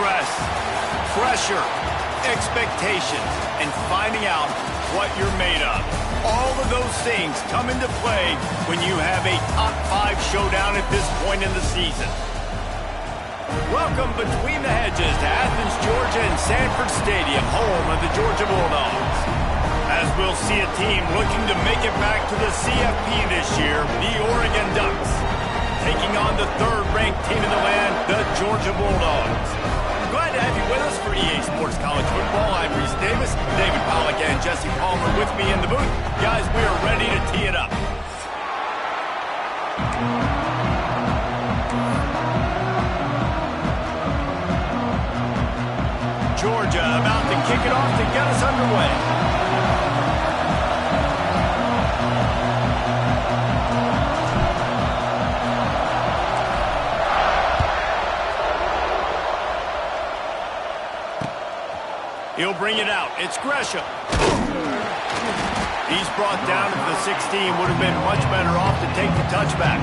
Stress, pressure, expectations, and finding out what you're made of. All of those things come into play when you have a top 5 showdown at this point in the season. Welcome between the hedges to Athens, Georgia and Sanford Stadium, home of the Georgia Bulldogs. As we'll see a team looking to make it back to the CFP this year, the Oregon Ducks, taking on the 3rd-ranked team in the land, the Georgia Bulldogs. Glad to have you with us for EA Sports College Football. I'm Reese Davis, David Pollack and Jesse Palmer with me in the booth. Guys, we are ready to tee it up. Georgia about to kick it off to get us underway. He'll bring it out. It's Gresham. He's brought down at the 16. Would have been much better off to take the touchback.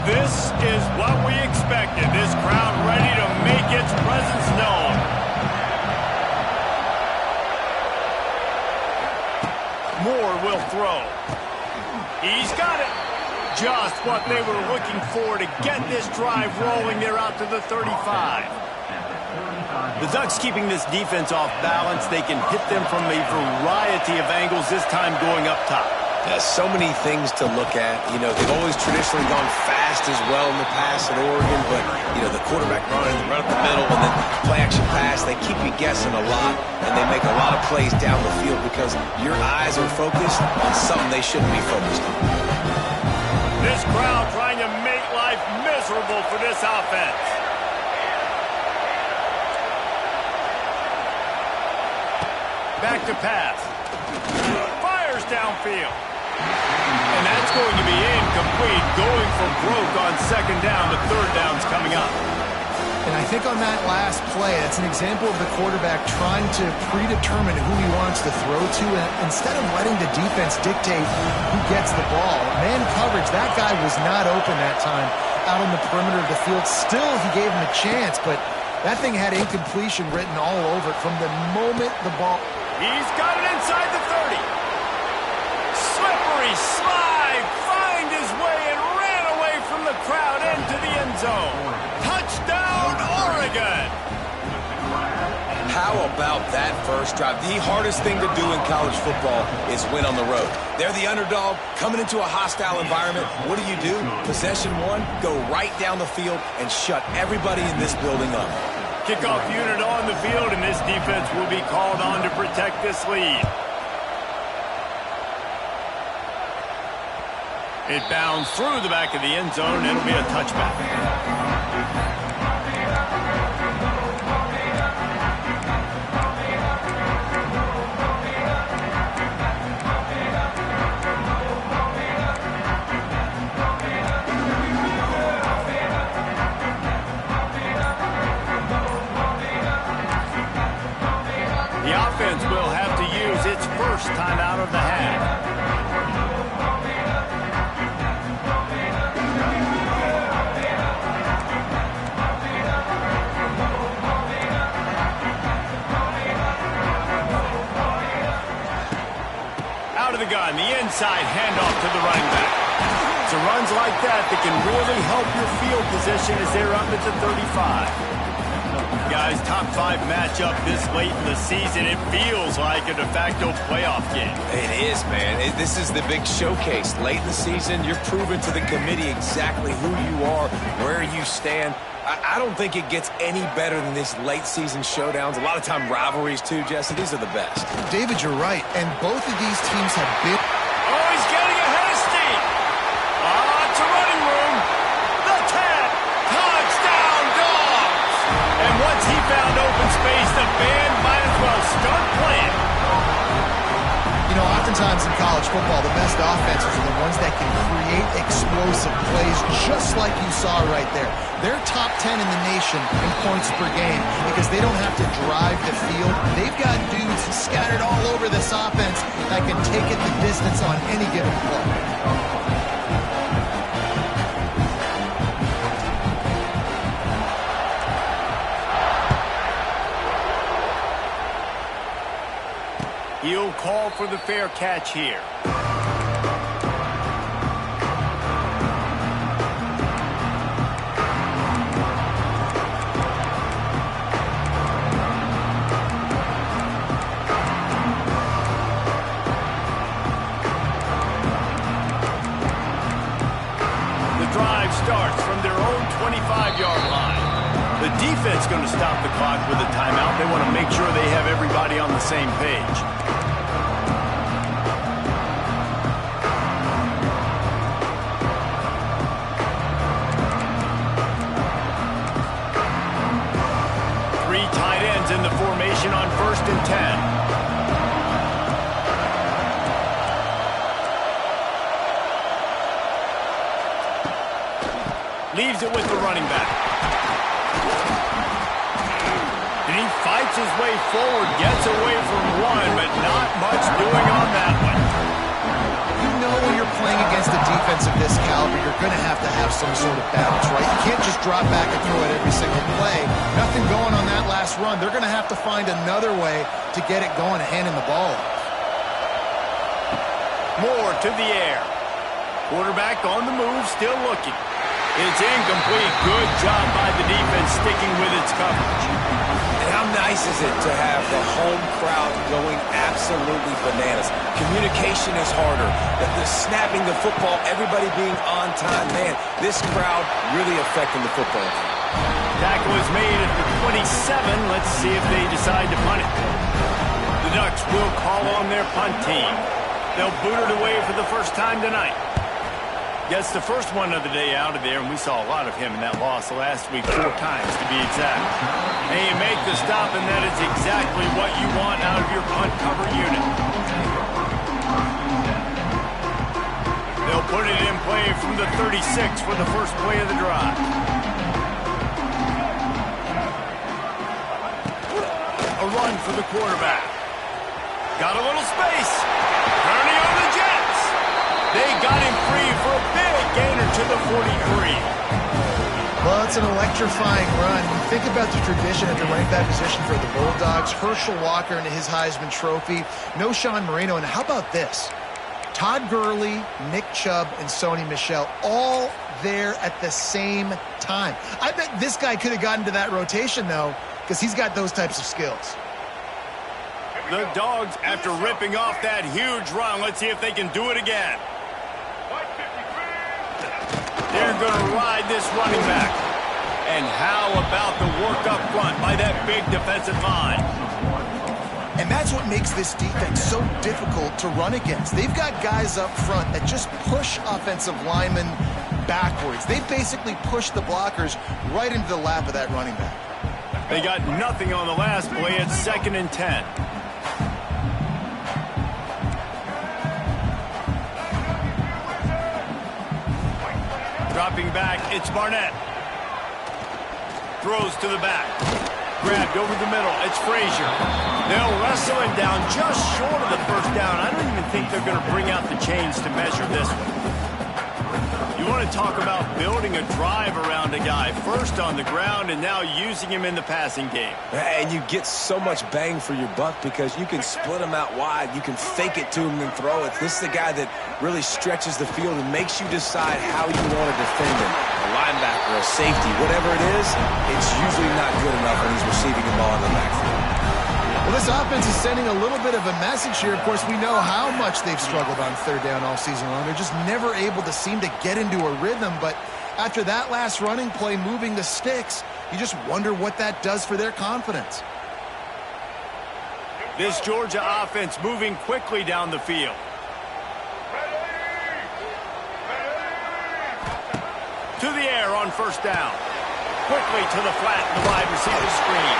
This is what we expected. This crowd ready to make its presence known. Moore will throw. He's got it. Just what they were looking for to get this drive rolling there out to the 35. The Ducks keeping this defense off balance. They can hit them from a variety of angles, this time going up top. So many things to look at. You know, they've always traditionally gone fast as well in the past at Oregon, but, you know, the quarterback run up the middle, and then play action pass, they keep you guessing a lot, and they make a lot of plays down the field because your eyes are focused on something they shouldn't be focused on. This crowd trying to make life miserable for this offense. Back to pass. Fires downfield. And that's going to be incomplete, going for broke on 2nd down. The 3rd down's coming up. And I think on that last play, that's an example of the quarterback trying to predetermine who he wants to throw to, and instead of letting the defense dictate who gets the ball. Man coverage, that guy was not open that time out on the perimeter of the field. Still, he gave him a chance, but that thing had incompletion written all over it from the moment the ball... He's got it inside the 30. Slippery slide, find his way and ran away from the crowd into the end zone. Touchdown, Oregon! How about that first drive? The hardest thing to do in college football is win on the road. They're the underdog, coming into a hostile environment. What do? Possession 1, go right down the field and shut everybody in this building up. Kickoff unit on the field, and this defense will be called on to protect this lead. It bounds through the back of the end zone, and it'll be a touchback. The offense will have to use its first time out of the half. Out of the gun, the inside handoff to the running back. It's runs like that that can really help your field position as they're up at the 35. Guys, top 5 matchup this late in the season. It feels like a de facto playoff game. It is, man. This is the big showcase. Late in the season, you're proving to the committee exactly who you are, where you stand. I don't think it gets any better than these late season showdowns. A lot of time rivalries, too, Jesse. These are the best. David, you're right. And both of these teams have been... Oh, he's getting ahead of steam. It's a running room. The 10. Touchdown, Dogs. And once he found open space, the band might as well start playing. You know, often Oftentimes in college football, the best offenses are the ones that can create explosive plays, just like you saw right there. They're top 10 in the nation in points per game because they don't have to drive the field. They've got dudes scattered all over this offense that can take it the distance on any given play. He'll call for the fair catch here. The drive starts from their own 25-yard line. The defense is going to stop the clock with a timeout. They want to make sure they have everybody on the same page. In the formation on 1st and 10. Leaves it with the running back. And he fights his way forward, gets away from one, but not much doing on that one. You know when you're playing against a defense of this caliber, you're going to have some sort of balance, right? You can't just drop back and throw it every single play. Nothing going on that last run. They're going to have to find another way to get it going, handing the ball off. Moore to the air. Quarterback on the move, still looking. It's incomplete. Good job by the defense sticking with its coverage. And how nice is it to have the home crowd going absolutely bananas? Communication is harder. The snapping the football, everybody being on time. Man, this crowd really affecting the football game. Tackle is made at the 27. Let's see if they decide to punt it. The Ducks will call on their punt team. They'll boot it away for the first time tonight. Gets the first one of the day out of there, and we saw a lot of him in that loss last week, 4 times to be exact. And you make the stop, and that is exactly what you want out of your punt cover unit. They'll put it in play from the 36 for the first play of the drive. A run for the quarterback. Got a little space. Turning on the Jets. They got him free for a big gainer to the 43. Well, it's an electrifying run. You think about the tradition at the running back position for the Bulldogs. Herschel Walker and his Heisman Trophy. No Sean Marino. And how about this? Todd Gurley, Nick Chubb, and Sony Michel all there at the same time. I bet this guy could have gotten to that rotation, though, because he's got those types of skills. The Dogs, after ripping off that huge run, let's see if they can do it again. They're going to ride this running back. And how about the work up front by that big defensive line? And that's what makes this defense so difficult to run against. They've got guys up front that just push offensive linemen backwards. They basically push the blockers right into the lap of that running back. They got nothing on the last play. It's 2nd and 10. Dropping back, it's Barnett. Throws to the back. Grabbed over the middle, it's Frazier. They'll wrestle him down just short of the first down. I don't even think they're going to bring out the chains to measure this one. You want to talk about building a drive around a guy. First on the ground and now using him in the passing game. And you get so much bang for your buck because you can split him out wide. You can fake it to him and throw it. This is the guy that really stretches the field and makes you decide how you want to defend him. A linebacker, a safety, whatever it is, it's usually not good enough when he's receiving the ball in the backfield. Well, this offense is sending a little bit of a message here. Of course, we know how much they've struggled on 3rd down all season long. They're just never able to seem to get into a rhythm. But after that last running play, moving the sticks, you just wonder what that does for their confidence. This Georgia offense moving quickly down the field. To the air on 1st down. Quickly to the flat, the wide receiver screen.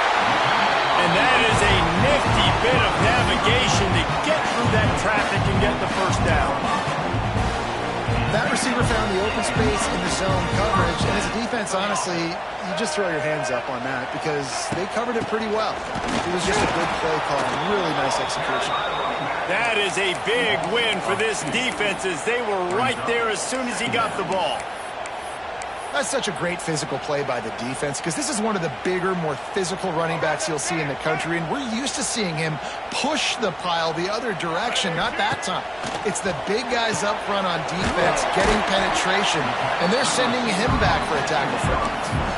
And that is a nifty bit of navigation to get through that traffic and get the first down. That receiver found the open space in the zone coverage, and as a defense, honestly, you just throw your hands up on that because they covered it pretty well. It was just a good play call and really nice execution. That is a big win for this defense as they were right there as soon as he got the ball. That's such a great physical play by the defense because this is one of the bigger, more physical running backs you'll see in the country, and we're used to seeing him push the pile the other direction, not that time. It's the big guys up front on defense getting penetration, and they're sending him back for a tackle for loss.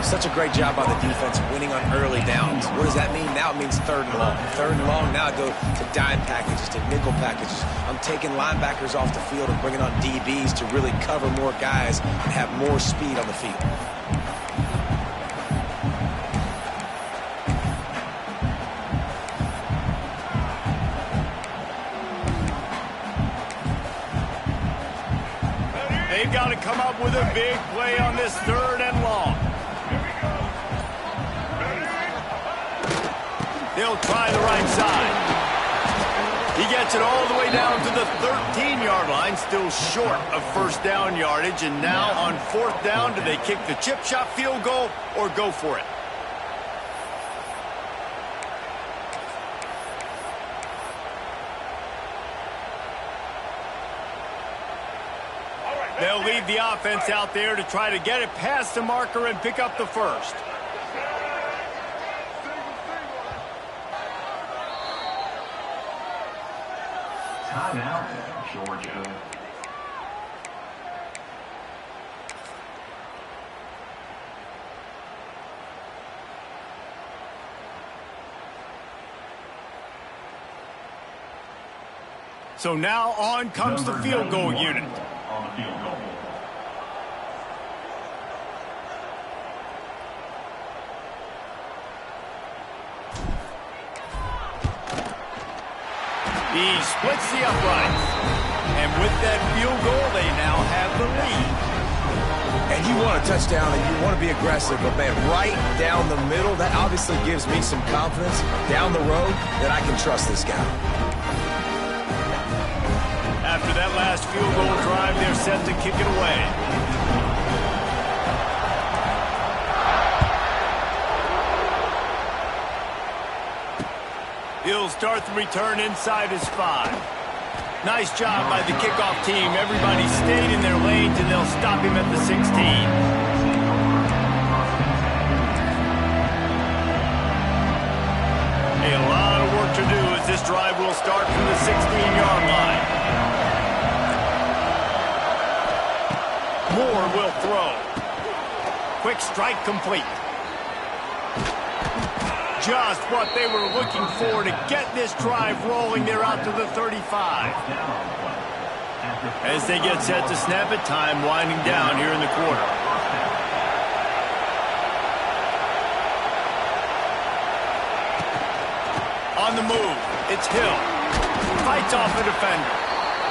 Such a great job by the defense winning on early downs. What does that mean? Now it means 3rd and long. 3rd and long, now I go to dime packages, to nickel packages. I'm taking linebackers off the field and bringing on DBs to really cover more guys and have more speed on the field. They've got to come up with a big play on this 3rd and long. They'll try the right side. He gets it all the way down to the 13-yard line, still short of first down yardage. And now on 4th down, do they kick the chip shot field goal or go for it? They'll leave the offense out there to try to get it past the marker and pick up the first. Timeout, Georgia. So now on comes the field goal unit. On the field goal. He splits the uprights. And with that field goal, they now have the lead. And you want a touchdown and you want to be aggressive, but man, right down the middle, that obviously gives me some confidence down the road that I can trust this guy. After that last field goal drive, they're set to kick it away. He'll start the return inside his 5. Nice job by the kickoff team. Everybody stayed in their lanes, and they'll stop him at the 16. A lot of work to do as this drive will start from the 16-yard line. Moore will throw. Quick strike complete. Just what they were looking for to get this drive rolling. They're out to the 35. As they get set to snap it, time winding down here in the quarter. On the move, it's Hill. Fights off the defender.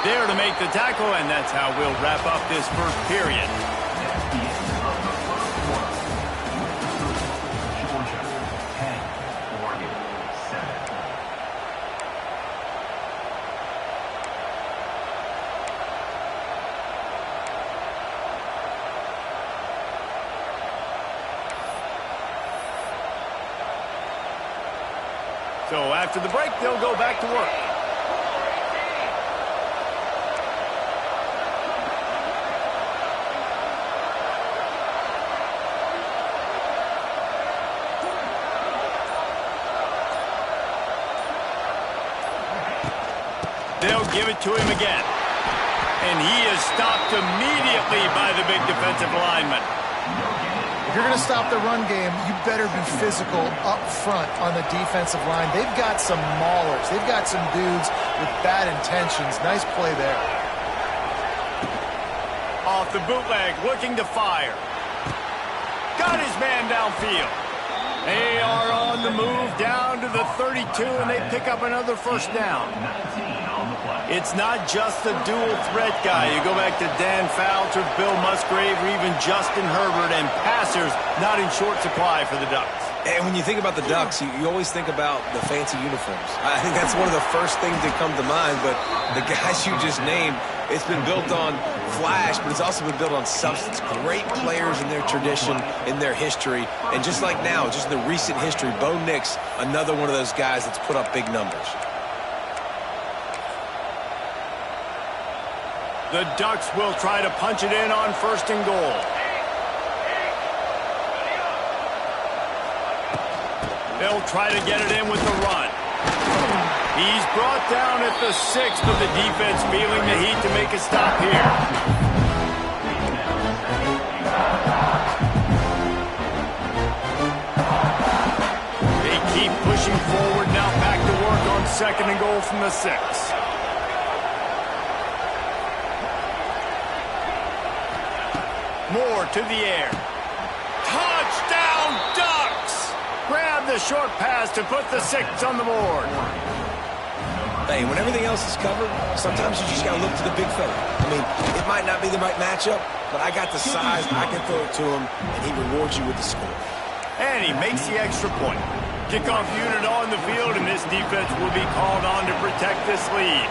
There to make the tackle, and that's how we'll wrap up this first period. So after the break, they'll go back to work. They'll give it to him again. And he is stopped immediately by the big defensive lineman. If you're going to stop the run game, you better be physical up front on the defensive line. They've got some maulers. They've got some dudes with bad intentions. Nice play there. Off the bootleg, looking to fire. Got his man downfield. They are on the move down to the 32, and they pick up another first down. It's not just the dual threat guy. You go back to Dan Fouts or Bill Musgrave or even Justin Herbert, and passers not in short supply for the Ducks. And when you think about the Ducks, you always think about the fancy uniforms. I think that's one of the first things that come to mind, but the guys you just named, it's been built on flash, but it's also been built on substance. Great players in their tradition, in their history, and just like now, just in the recent history, Bo Nix, another one of those guys that's put up big numbers. The Ducks will try to punch it in on 1st and goal. They'll try to get it in with the run. He's brought down at the 6, but the defense feeling the heat to make a stop here. They keep pushing forward, now back to work on 2nd and goal from the 6. Moore to the air. Touchdown, Ducks! Grab the short pass to put the 6 on the board. Hey, when everything else is covered, sometimes you just got to look to the big fella. I mean, it might not be the right matchup, but I got the size, I can throw it to him, and he rewards you with the score. And he makes the extra point. Kickoff unit on the field, and this defense will be called on to protect this lead.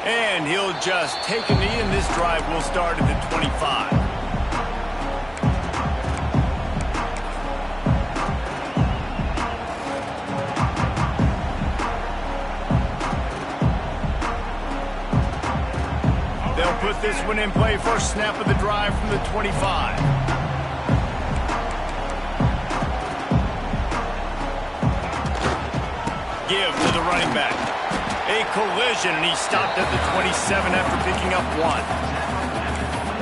And he'll just take a knee, and this drive will start at the 25. They'll put this one in play. First snap of the drive from the 25. Give to the running back. A collision, and he stopped at the 27 after picking up 1.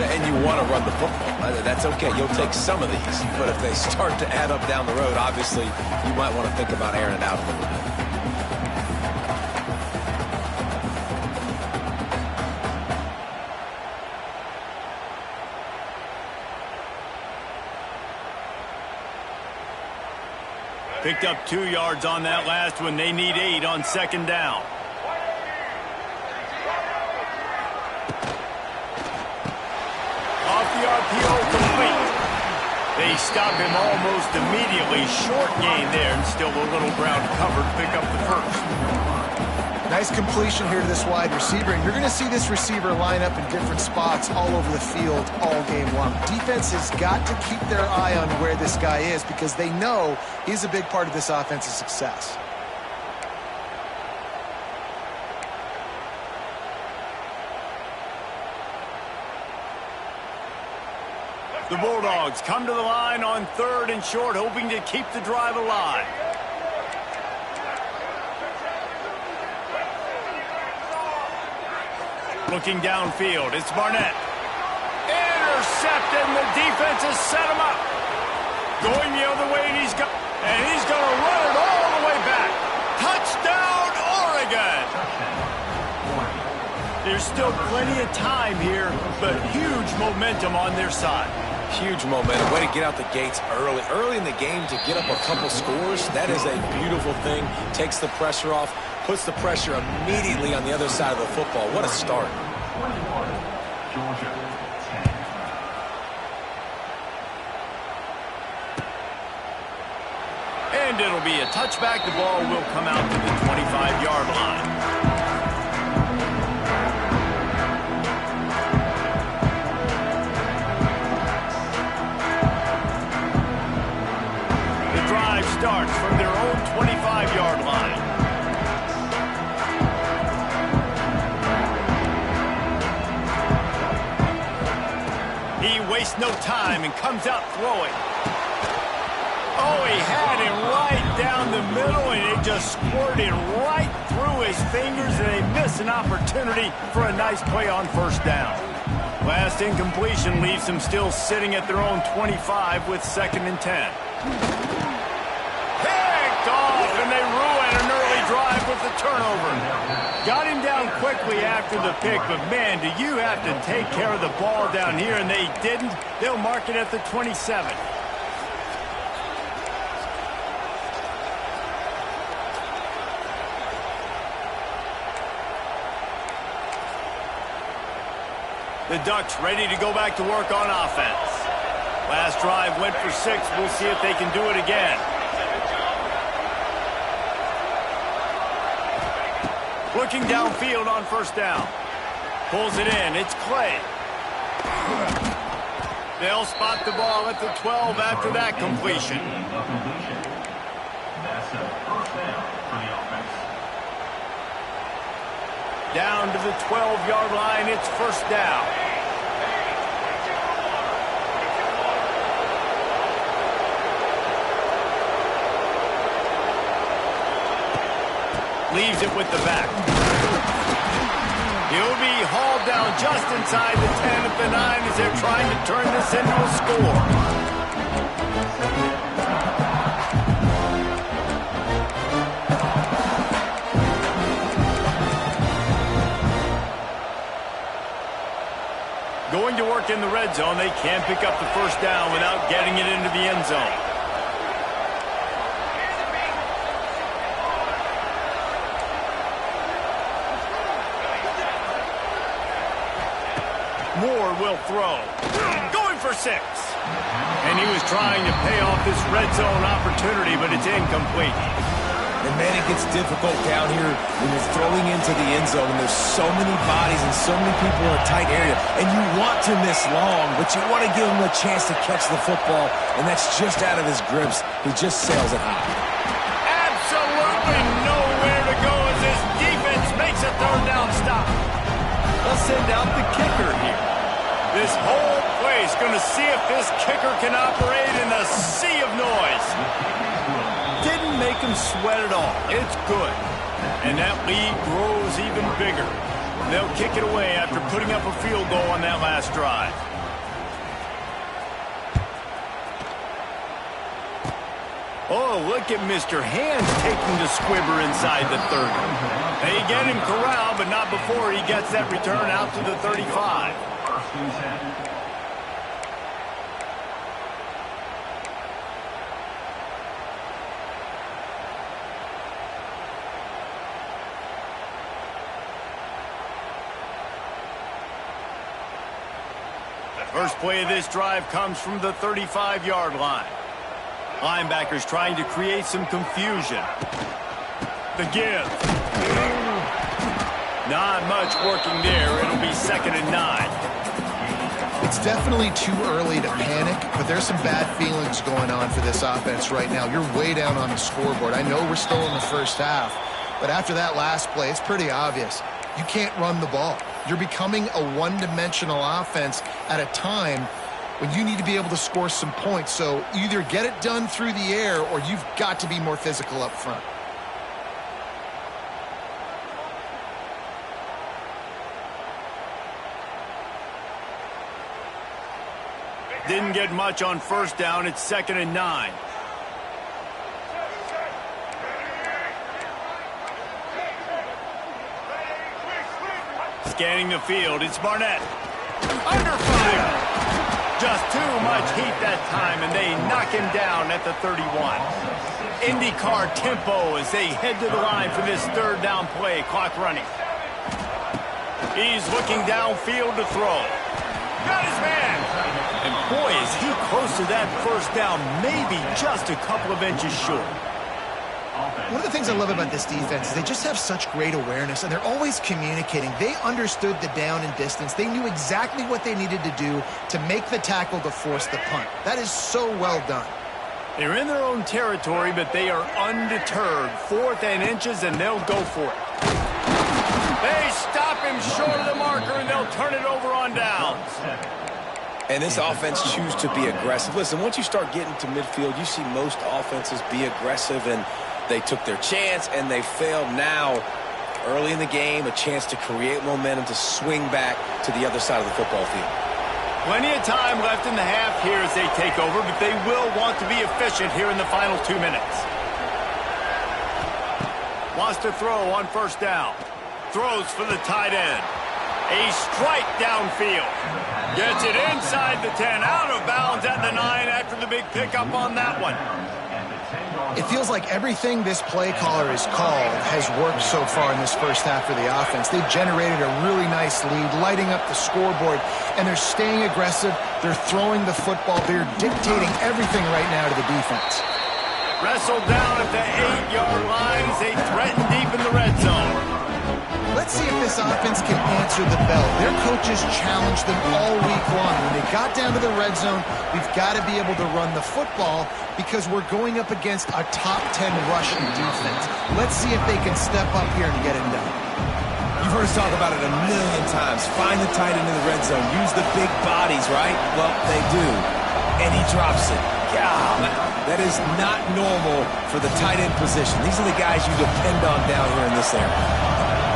And you want to run the football. That's okay. You'll take some of these. But if they start to add up down the road, obviously, you might want to think about airing it out a little bit. Picked up 2 yards on that last one. They need 8 on 2nd down. Off the RPO, complete. They stop him almost immediately. Short gain there, and still a little ground covered to pick up the 1st. Nice completion here to this wide receiver, and you're going to see this receiver line up in different spots all over the field all game long. Defense has got to keep their eye on where this guy is because they know he's a big part of this offense's success. The Bulldogs come to the line on 3rd and short, hoping to keep the drive alive. Looking downfield, it's Barnett. Intercepted, and the defense has set him up. Going the other way, and he's going to run it all the way back. Touchdown, Oregon! There's still plenty of time here, but huge momentum on their side. Huge momentum. Way to get out the gates early. Early in the game to get up a couple scores, that is a beautiful thing. Takes the pressure off, puts the pressure immediately on the other side of the football. What a start. 21, Georgia, 10. And it'll be a touchback. The ball will come out to the 25-yard line. Starts from their own 25-yard line. He wastes no time and comes out throwing. Oh, he had him right down the middle, and it just squirted right through his fingers, and they miss an opportunity for a nice play on 1st down. Last incompletion leaves them still sitting at their own 25 with 2nd and 10. And they ruin an early drive with the turnover. Got him down quickly after the pick, but man, do you have to take care of the ball down here, and they didn't. They'll mark it at the 27. The Ducks ready to go back to work on offense. Last drive went for 6. We'll see if they can do it again. Looking downfield on first down. Pulls it in. It's Clay. They'll spot the ball at the 12 after that completion. That's a first down for the offense. Down to the 12-yard line. It's first down. Leaves it with the back. He'll be hauled down just inside the 10 at the 9 as they're trying to turn this into a score. Going to work in the red zone, they can't pick up the first down without getting it into the end zone. Moore will throw. Going for 6. And he was trying to pay off this red zone opportunity, but it's incomplete. And, man, it gets difficult down here when you're throwing into the end zone, and there's so many bodies and so many people in a tight area. And you want to miss long, but you want to give him a chance to catch the football, and that's just out of his grips. He just sails it high. Absolutely nowhere to go as this defense makes a third down stop. They'll send out the kicker here. This whole place going to see if this kicker can operate in the sea of noise. Didn't make him sweat at all. It's good. And that lead grows even bigger. They'll kick it away after putting up a field goal on that last drive. Oh, look at Mr. Hands taking the squibber inside the 30. They get him corralled, but not before he gets that return out to the 35. First play of this drive comes from the 35-yard line. Linebackers trying to create some confusion. The give. Not much working there. It'll be 2nd and 9. It's definitely too early to panic, but there's some bad feelings going on for this offense right now. You're way down on the scoreboard. I know we're still in the first half, but after that last play, it's pretty obvious. You can't run the ball. You're becoming a one-dimensional offense at a time when you need to be able to score some points. So either get it done through the air or you've got to be more physical up front. Didn't get much on first down. It's 2nd and 9. Scanning the field, it's Barnett. Under fire. Just too much heat that time, and they knock him down at the 31. IndyCar tempo as they head to the line for this third down play. Clock running. He's looking downfield to throw. Got his man. And boy, is he close to that first down, maybe just a couple of inches short. One of the things I love about this defense is they just have such great awareness, and they're always communicating. They understood the down and distance. They knew exactly what they needed to do to make the tackle to force the punt. That is so well done. They're in their own territory, but they are undeterred. 4th and inches, and they'll go for it. They stop him short of the marker, and they'll turn it over on downs. And this offense chooses to be aggressive. Listen, once you start getting to midfield, you see most offenses be aggressive, and they took their chance, and they failed. Now, early in the game, a chance to create momentum to swing back to the other side of the football field. Plenty of time left in the half here as they take over, but they will want to be efficient here in the final 2 minutes. Wants to throw on first down. Throws for the tight end. A strike downfield. Gets it inside the 10, out of bounds at the 9 after the big pickup on that one. It feels like everything this play caller has called has worked so far in this first half for the offense. They've generated a really nice lead, lighting up the scoreboard, and they're staying aggressive. They're throwing the football. They're dictating everything right now to the defense. Wrestled down at the 8-yard line as they threaten deep in the red zone. Let's see if this offense can answer the bell. Their coaches challenged them all week long. When they got down to the red zone, we've got to be able to run the football because we're going up against a top 10 rushing defense. Let's see if they can step up here and get it done. You've heard us talk about it a million times. Find the tight end in the red zone. Use the big bodies, right? Well, they do. And he drops it. God, that is not normal for the tight end position. These are the guys you depend on down here in this area.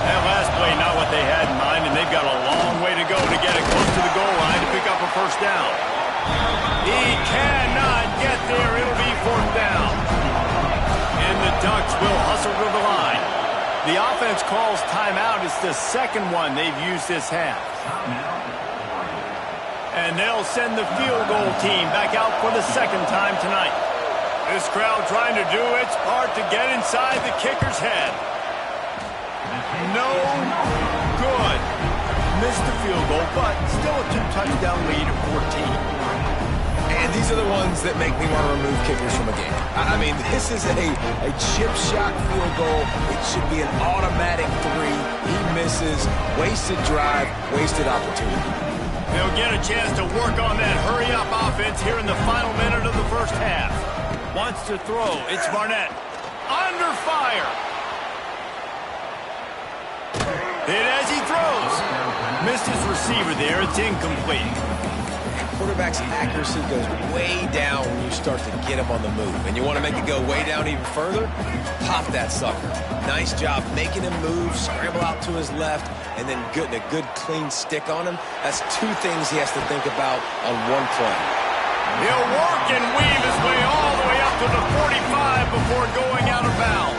That last play, not what they had in mind, and they've got a long way to go to get it close to the goal line to pick up a first down. He cannot get there. It'll be fourth down. And the Ducks will hustle to the line. The offense calls timeout. It's the second one they've used this half. And they'll send the field goal team back out for the second time tonight. This crowd trying to do its part to get inside the kicker's head. No good. Missed the field goal, but still a 2-touchdown lead at 14. And these are the ones that make me want to remove kickers from a game. I mean, this is a chip shot field goal. It should be an automatic 3. He misses. Wasted drive, wasted opportunity. They'll get a chance to work on that hurry-up offense here in the final minute of the first half. Wants to throw. It's Barnett. Under fire. Hit as he throws. Missed his receiver there. It's incomplete. Quarterback's accuracy goes way down when you start to get him on the move. And you want to make it go way down even further? Pop that sucker. Nice job making him move, scramble out to his left, and then getting a good clean stick on him. That's 2 things he has to think about on one play. He'll work and weave his way all the way up to the 45 before going out of bounds.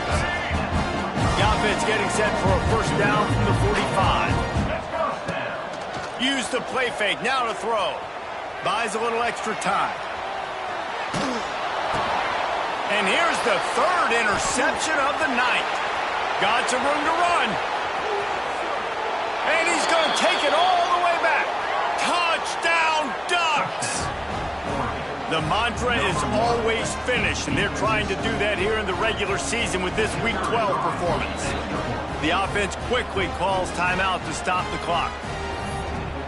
The offense getting set for a first down from the 45. Use the play fake, now to throw. Buys a little extra time. And here's the third interception of the night. Got some room to run. And he's going to take it all the way back. Touchdown, Ducks! The mantra is always finish, and they're trying to do that here in the regular season with this Week 12 performance. The offense quickly calls timeout to stop the clock.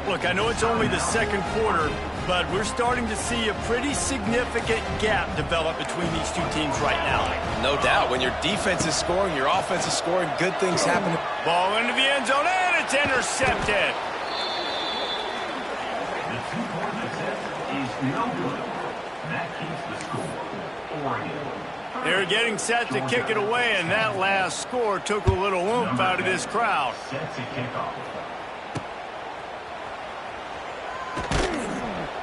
Look, I know it's only the second quarter, but we're starting to see a pretty significant gap develop between these two teams right now. No doubt. When your defense is scoring, your offense is scoring, good things happen. Ball into the end zone, and it's intercepted. The 2-point attempt is no good. That keeps the score. Oregon. They're getting set to kick it away, and that last score took a little oomph out of this crowd. Set to kick off.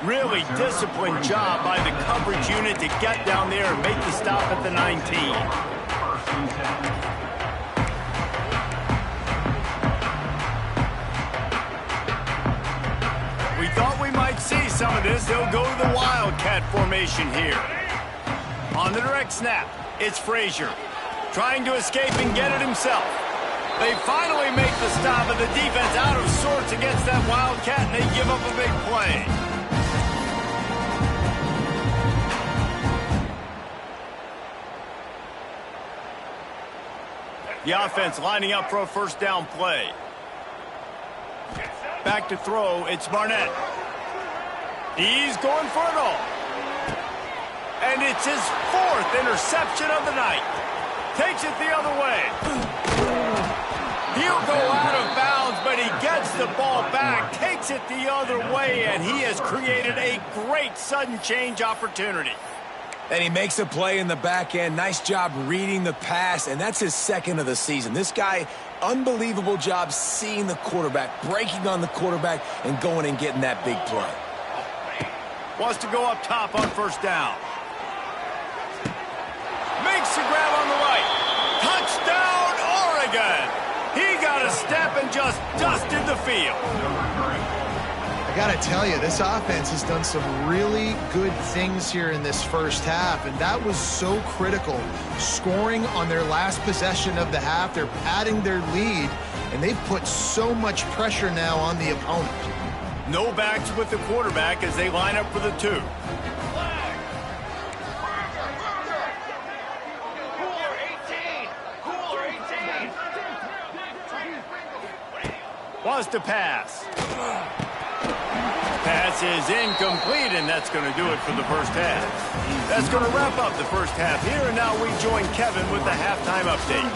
Really disciplined job by the coverage unit to get down there and make the stop at the 19. First and 10. We thought we might see some of this. They'll go to the Wildcat formation here. On the direct snap, it's Frazier. Trying to escape and get it himself. They finally make the stop, and the defense out of sorts against that Wildcat, and they give up a big play. The offense lining up for a first down play. Back to throw, it's Barnett. He's going for it all. And it's his 4th interception of the night. Takes it the other way. He'll go out of bounds, but he gets the ball back, takes it the other way, and he has created a great sudden change opportunity. And he makes a play in the back end. Nice job reading the pass, and that's his 2nd of the season. This guy, unbelievable job seeing the quarterback, breaking on the quarterback, and going and getting that big play. Wants to go up top on first down. Makes the grab on the right. Touchdown, Oregon! He got a step and just dusted the field. I got to tell you, this offense has done some really good things here in this first half, and that was so critical. Scoring on their last possession of the half, they're padding their lead, and they've put so much pressure now on the opponent. No backs with the quarterback as they line up for the 2. Wants to pass. Pass is incomplete, and that's going to do it for the first half. That's going to wrap up the first half here, and now we join Kevin with the halftime update.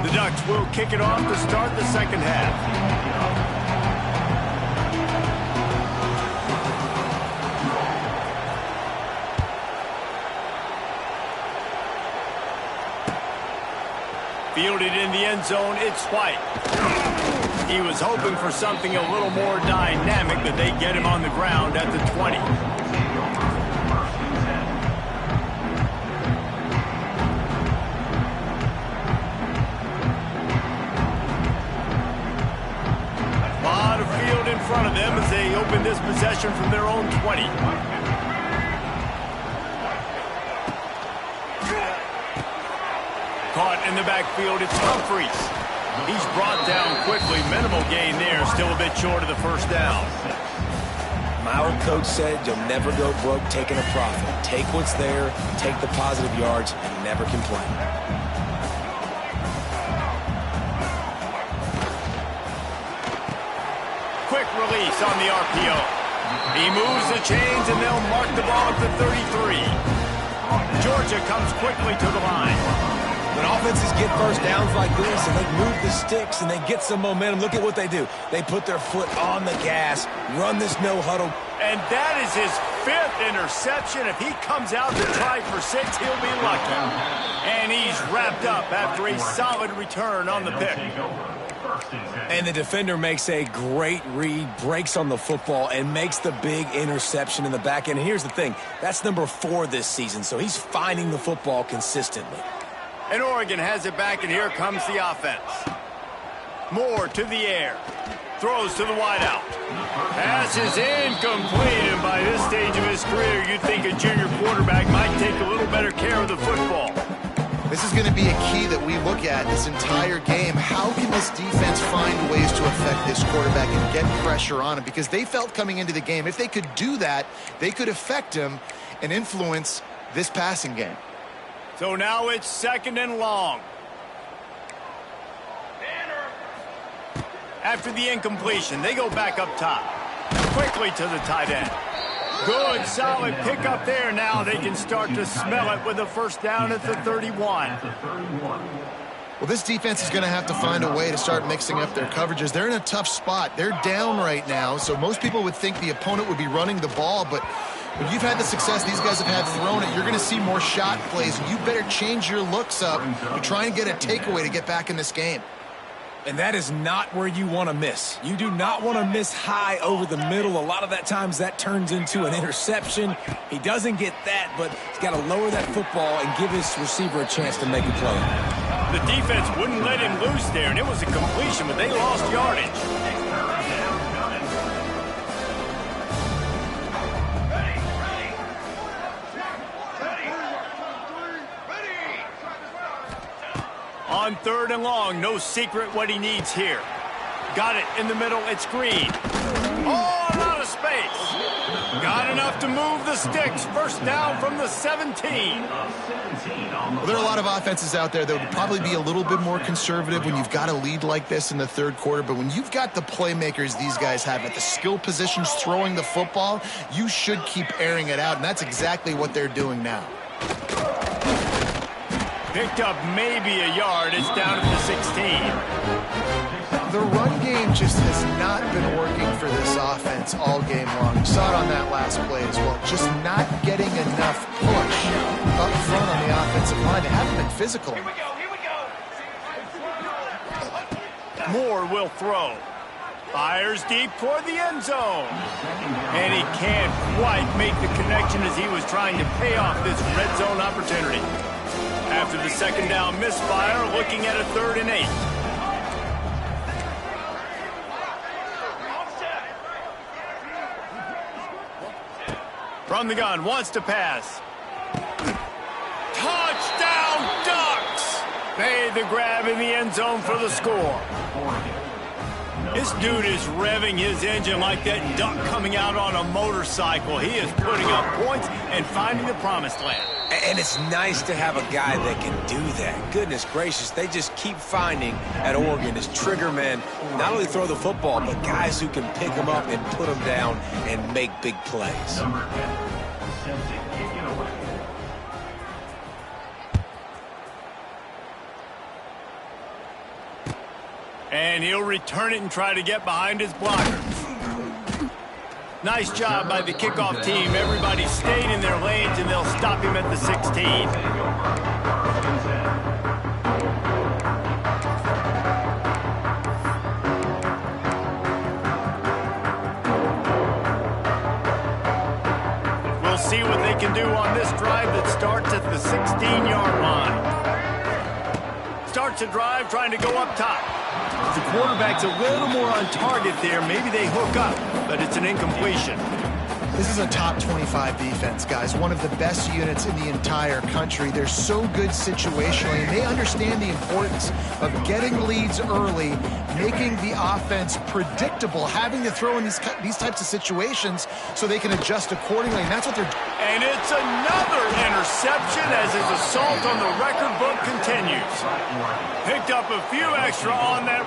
The Ducks will kick it off to start the second half. Fielded in the end zone, it's White. He was hoping for something a little more dynamic, but they get him on the ground at the 20. A lot of field in front of them as they open this possession from their own 20. Caught in the backfield, it's Humphries. He's brought down quickly. Minimal gain there, still a bit short of the first down. My old coach said you'll never go broke taking a profit. Take what's there, take the positive yards, and never complain. Quick release on the RPO. He moves the chains, and they'll mark the ball at the 33. Georgia comes quickly to the line. When offenses get first downs like this and they move the sticks and they get some momentum, look at what they do. They put their foot on the gas, run this no huddle. And that is his 5th interception. If he comes out to try for 6, he'll be lucky. And he's wrapped up after a solid return on the pick. And the defender makes a great read, breaks on the football, and makes the big interception in the back end. Here's the thing, that's number 4 this season, so he's finding the football consistently. And Oregon has it back, and here comes the offense. Moore to the air. Throws to the wideout. Pass is incomplete, and by this stage of his career, you'd think a junior quarterback might take a little better care of the football. This is going to be a key that we look at this entire game. How can this defense find ways to affect this quarterback and get pressure on him? Because they felt coming into the game, if they could do that, they could affect him and influence this passing game. So now it's 2nd and long. After the incompletion, they go back up top. Quickly to the tight end. Good, solid pickup there. Now they can start to smell it with a first down at the 31. Well, this defense is going to have to find a way to start mixing up their coverages. They're in a tough spot. They're down right now, so most people would think the opponent would be running the ball, but when you've had the success these guys have had throwing it, you're going to see more shot plays, and you better change your looks up to try and get a takeaway to get back in this game. And that is not where you want to miss. You do not want to miss high over the middle. A lot of that times that turns into an interception. He doesn't get that, but he's got to lower that football and give his receiver a chance to make a play. The defense wouldn't let him loose there, and it was a completion, but they lost yardage. On 3rd and long, no secret what he needs here. Got it in the middle, it's Green. Oh, a lot of space. Got enough to move the sticks. First down from the 17. Well, there are a lot of offenses out there that would probably be a little bit more conservative when you've got a lead like this in the 3rd quarter, but when you've got the playmakers these guys have at the skill positions throwing the football, you should keep airing it out, and that's exactly what they're doing now. Picked up maybe a yard. It's down at the 16. The run game just has not been working for this offense all game long. You saw it on that last play as well. Just not getting enough push up front on the offensive line. They haven't been physical. Moore will throw. Fires deep toward the end zone. And he can't quite make the connection as he was trying to pay off this red zone opportunity. After the second down misfire, looking at a 3rd and 8. From the gun, wants to pass. Touchdown, Ducks! Made the grab in the end zone for the score. This dude is revving his engine like that duck coming out on a motorcycle. He is putting up points and finding the promised land. And it's nice to have a guy that can do that. Goodness gracious, they just keep finding at Oregon as trigger men, not only throw the football, but guys who can pick them up and put them down and make big plays. Number 10, attempting kick it away. And he'll return it and try to get behind his blocker. Nice job by the kickoff team. Everybody stayed in their lanes, and they'll stop him at the 16. We'll see what they can do on this drive that starts at the 16-yard line. Starts a drive trying to go up top. If the quarterback's a little more on target there, maybe they hook up, but it's an incompletion. This is a top 25 defense, guys. One of the best units in the entire country. They're so good situationally, and they understand the importance of getting leads early, making the offense predictable, having to throw in these types of situations so they can adjust accordingly, and that's what they're doing. And it's another interception as his assault on the record book continues. Picked up a few extra on that.